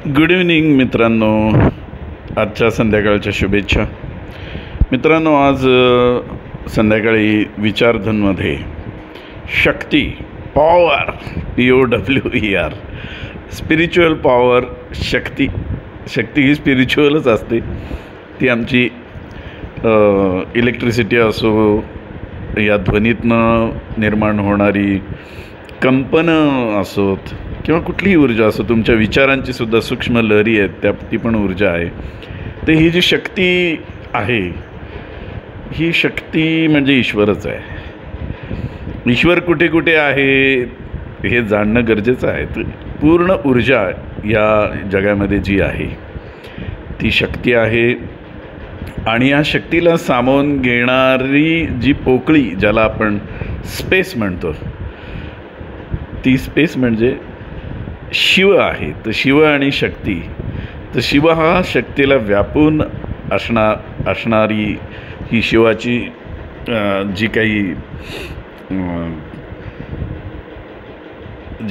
Good evening मित्रांनो, आजच्या संध्याकाळच्या शुभेच्छा. मित्रांनो, आज संध्याकाळी विचारधनमध्ये शक्ती, पॉवर, POWER, स्पिरिच्युअल पॉवर, शक्ती ही स्पिरिच्युअलच असते. ती आमची इलेक्ट्रिसिटी असो, या ध्वनीतनं निर्माण होणारी कंपनं असोत किंवा कुठलीही ऊर्जा असो, तुमच्या विचारांची सुद्धा सूक्ष्म लहरी आहेत, ती पण ऊर्जा आहे. तर ही जी शक्ती आहे, ही शक्ती म्हणजे ईश्वरच आहे. ईश्वर कुठे कुठे आहे हे जाणणं गरजेचं आहे. तर पूर्ण ऊर्जा या जगामध्ये जी आहे ती शक्ती आहे. आणि या शक्तीला सामावून घेणारी जी पोकळी, ज्याला आपण स्पेस म्हणतो, ती स्पेस म्हणजे शिव आहे. तर शिव आणि शक्ती, तर शिव हा शक्तीला व्यापून असणारी ही शिवाची जी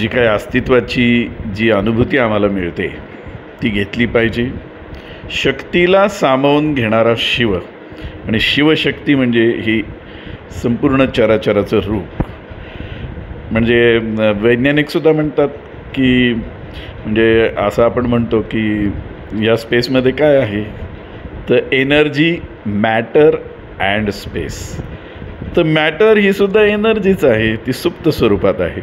काही अस्तित्वाची जी अनुभूती आम्हाला मिळते ती घेतली पाहिजे. शक्तीला सामावून घेणारा शिव, आणि शिवशक्ती म्हणजे ही संपूर्ण चराचराचं रूप. म्हणजे वैज्ञानिकसुद्धा म्हणतात की, म्हणजे असं आपण म्हणतो की या स्पेसमध्ये काय आहे, तर एनर्जी, मॅटर अँड स्पेस. तर मॅटर ही सुद्धा एनर्जीच आहे, ती सुप्त स्वरूपात आहे.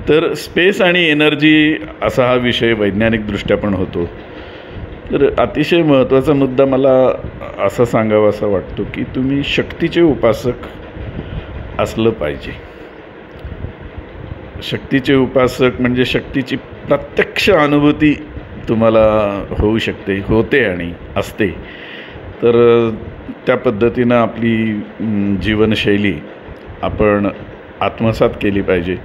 तर स्पेस आणि एनर्जी असा हा विषय वैज्ञानिकदृष्ट्या पण होतो. तर अतिशय महत्त्वाचा मुद्दा मला असा सांगावा असा वाटतो की तुम्ही शक्तीचे उपासक असलं पाहिजे. शक्तीचे उपासक म्हणजे शक्तीची प्रत्यक्ष अनुभूती तुम्हाला होऊ शकते, होते आणि असते. तर त्या पद्धतीनं आपली जीवनशैली आपण आत्मसात केली पाहिजे.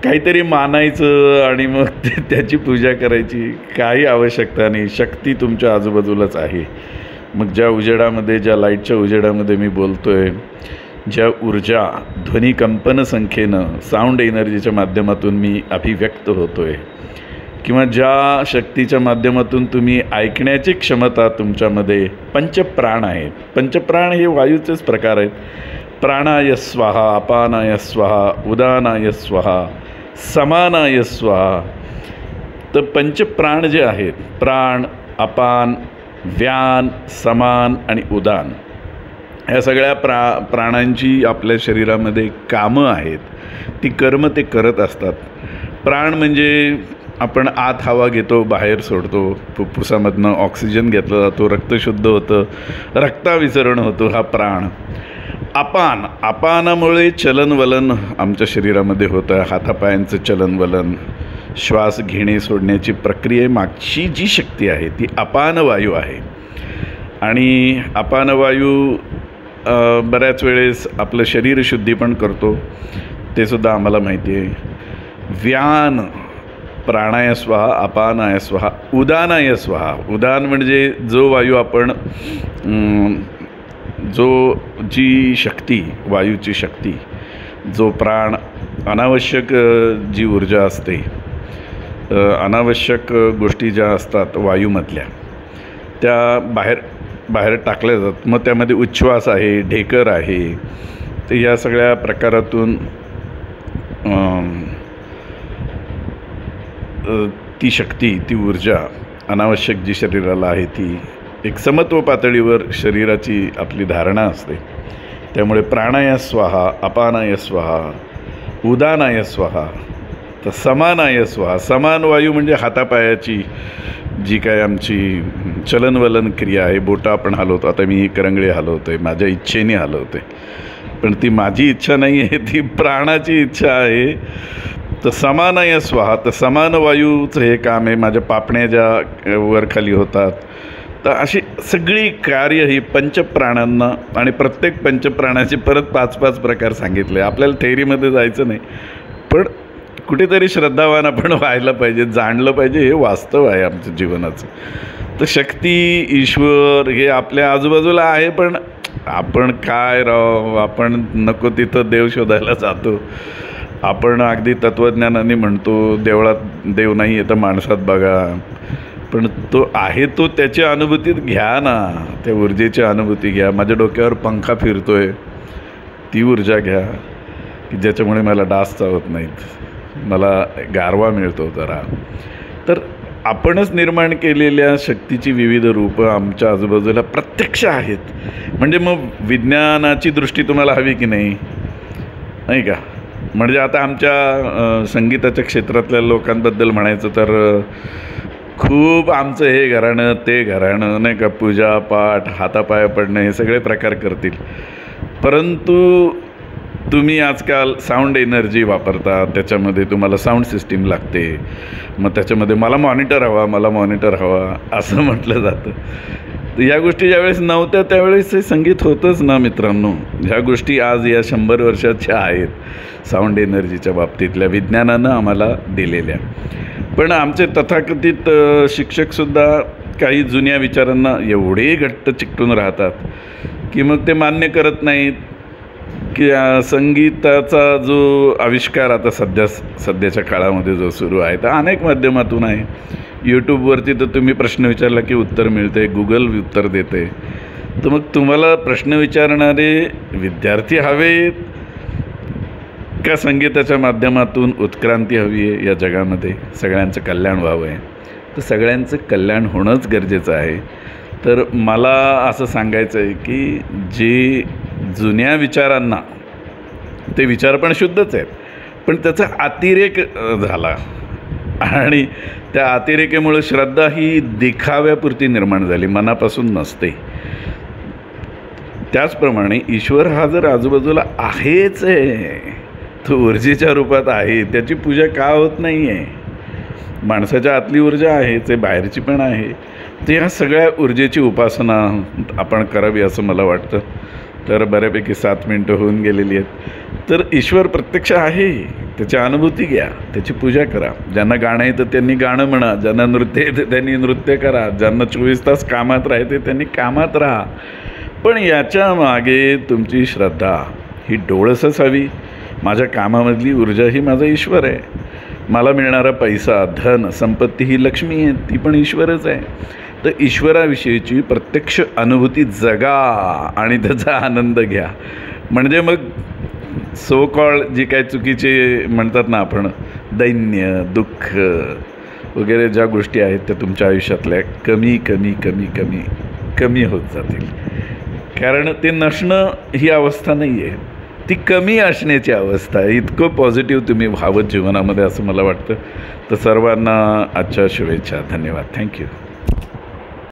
काहीतरी मानायचं आणि मग त्याची पूजा करायची काही आवश्यकता नाही. शक्ती तुमच्या आजूबाजूलाच आहे. मग ज्या उजेडामध्ये, ज्या लाईटच्या उजेडामध्ये मी बोलतो आहे, ज्या ऊर्जा ध्वनिकंपन संख्येनं, साऊंड एनर्जीच्या माध्यमातून मी अभिव्यक्त होतो आहे, किंवा ज्या शक्तीच्या माध्यमातून तुम्ही ऐकण्याची क्षमता तुमच्यामध्ये, पंचप्राण आहेत. पंचप्राण हे वायूचेच प्रकार आहेत. प्राणाय स्वाहा, अपानाय स्वाहा, उदानाय स्वाहा, समानाय स्वाहा. तर पंचप्राण जे आहेत, प्राण, अपान, व्यान, समान आणि उदान, ह्या सगळ्या प्राणांची आपल्या शरीरामध्ये कामं आहेत. ती कर्म ते करत असतात. प्राण म्हणजे आपण आत हवा घेतो, बाहेर सोडतो, फुफ्फुसामधनं ऑक्सिजन घेतला जातो, रक्त शुद्ध होतं, रक्ताविसरण होतो, हा प्राण. अपान, अपानामुळे चलनवलन आमच्या शरीरामध्ये होतं. हातापायांचं चलनवलन, श्वास घेणे सोडण्याची प्रक्रियेमागची जी शक्ती आहे ती अपानवायू आहे. आणि अपानवायू बऱ्याच वेळेस आपलं शरीर शुद्धी पण करतो, ते सुद्धा आम्हाला माहिती आहे. व्यान, प्राणाय स्वाहा, अपानाय स्वाहा, उदानाय स्वाहा. उदान म्हणजे जो वायू आपण, जी शक्ती, वायूची शक्ती, जो प्राण, अनावश्यक जी ऊर्जा असते, अनावश्यक गोष्टी ज्या असतात वायूमधल्या, त्या बाहेर टाकल्या जातात. मग त्यामध्ये उच्छ्वास आहे, ढेकर आहे. तर या सगळ्या प्रकारातून ती शक्ती, ती ऊर्जा अनावश्यक जी शरीराला आहे ती एक समत्व पातळीवर शरीराची आपली धारणा असते. त्यामुळे प्राणाय स्वाहा, अपानाय स्वाहा, उदानाय स्वाहा, तर समानाय स्वाहा. समान वायू म्हणजे हातापायाची जी काय आमची चलनवलन क्रिया आहे, बोटं आपण हलवतो. आता मी ही करंगळी हलवतो आहे, माझ्या इच्छेने हलवतो आहे, पण ती माझी इच्छा नाही आहे, ती प्राणाची इच्छा आहे. तर समानाय स्वाहा, तर समान वायूचं हे काम आहे. माझ्या पापण्या ज्या वरखाली होतात, तर अशी सगळी कार्य ही पंचप्राणांना, आणि प्रत्येक पंचप्राणाचे परत 5-5 प्रकार सांगितले. आपल्याला थेअरीमध्ये जायचं नाही, पण कुठेतरी श्रद्धावान आपण व्हायला पाहिजे, जाणलं पाहिजे हे वास्तव आहे आमच्या जीवनाचं. तर शक्ती, ईश्वर हे आपल्या आजूबाजूला आहे, पण आपण काय आपण नको तिथं देव शोधायला जातो. आपण अगदी तत्त्वज्ञानाने म्हणतो देवळात देव नाही आहे तर माणसात बघा, पण तो आहे तो त्याच्या अनुभूतीत घ्या ना, त्या ऊर्जेची अनुभूती घ्या. माझ्या डोक्यावर पंखा फिरतोय, ती ऊर्जा घ्या की ज्याच्यामुळे मला डास चावत नाहीत, मला गारवा मिळतो जरा. तर आपणच निर्माण केलेल्या शक्तीची विविध रूपं आमच्या आजूबाजूला प्रत्यक्ष आहेत. म्हणजे मग विज्ञानाची दृष्टी तुम्हाला हवी की नाही, नाही का? म्हणजे आता आमच्या संगीताच्या क्षेत्रातल्या लोकांबद्दल म्हणायचं तर खूप आमचं हे घराणं ते घराणं, नाही का, पूजा पाठ हातापाया पडणं हे सगळे प्रकार करतील. परंतु तुम्ही आजकाल साऊंड एनर्जी वापरता, त्याच्यामध्ये तुम्हाला साऊंड सिस्टीम लागते, मग त्याच्यामध्ये मला मॉनिटर हवा असं म्हटलं जातं. तर या गोष्टी ज्यावेळेस नव्हत्या त्यावेळेस हे संगीत होतंच ना मित्रांनो. ह्या गोष्टी आज या 100 वर्षाच्या आहेत साऊंड एनर्जीच्या बाबतीतल्या, विज्ञानानं आम्हाला दिलेल्या. पण आमचे तथाकथित शिक्षकसुद्धा काही जुन्या विचारांना एवढे घट्ट चिकटून राहतात की मग ते मान्य करत नाहीत की संगीताचा जो आविष्कार आता सध्याच्या काळामध्ये जो सुरू आहे तर अनेक माध्यमातून आहे. यूट्यूबवरती तर तुम्ही प्रश्न विचारला की उत्तर मिळते, गुगल उत्तर देते. तर मग तुम्हाला प्रश्न विचारणारे विद्यार्थी हवेत का संगीताच्या माध्यमातून उत्क्रांती हवी आहे या जगामध्ये, सगळ्यांचं कल्याण व्हावं आहे? तर सगळ्यांचं कल्याण होणंच गरजेचं आहे. तर मला असं सांगायचं आहे की जे जुन्या विचारांना, ते विचार पण शुद्धच आहेत, पण त्याचा अतिरेक झाला आणि त्या अतिरेकामुळे श्रद्धा ही दिखाव्यापुरती निर्माण झाली, मनापासून नसते. त्याचप्रमाणे ईश्वर हा जर आजूबाजूला आहेच आहे, तो ऊर्जेच्या रूपात आहे, त्याची पूजा का होत नाही आहे? माणसाच्या आतली ऊर्जा आहे, ते बाहेरची पण आहे. तर ह्या सगळ्या ऊर्जेची उपासना आपण करावी असं मला वाटतं. तर बऱ्यापैकी 7 मिनटं होऊन गेलेली आहेत. तर ईश्वर प्रत्यक्ष आहे, त्याची अनुभूती घ्या, त्याची पूजा करा. ज्यांना गाणं येतं त्यांनी गाणं म्हणा, ज्यांना नृत्य येतं त्यांनी नृत्य करा, ज्यांना 24 तास कामात राहते त्यांनी कामात राहा. पण याच्या मागे तुमची श्रद्धा ही डोळसच हवी. माझ्या कामामधली ऊर्जा ही माझा ईश्वर आहे. मला मिळणारा पैसा, धन, संपत्ती ही लक्ष्मी आहे, ती पण ईश्वरच आहे. तर ईश्वराविषयीची प्रत्यक्ष अनुभूती जगा आणि त्याचा आनंद घ्या. म्हणजे मग सो कॉल जी काय चुकीचे म्हणतात ना आपण, दैन्य, दुःख वगैरे ज्या गोष्टी आहेत त्या तुमच्या आयुष्यातल्या कमी कमी कमी कमी कमी होत जातील. कारण ते नसणं ही अवस्था नाही आहे, ती कमी असण्याची अवस्था आहे. इतकं पॉझिटिव्ह तुम्ही व्हावं जीवनामध्ये असं मला वाटतं. तर सर्वांना आजच्या शुभेच्छा. धन्यवाद. थँक्यू.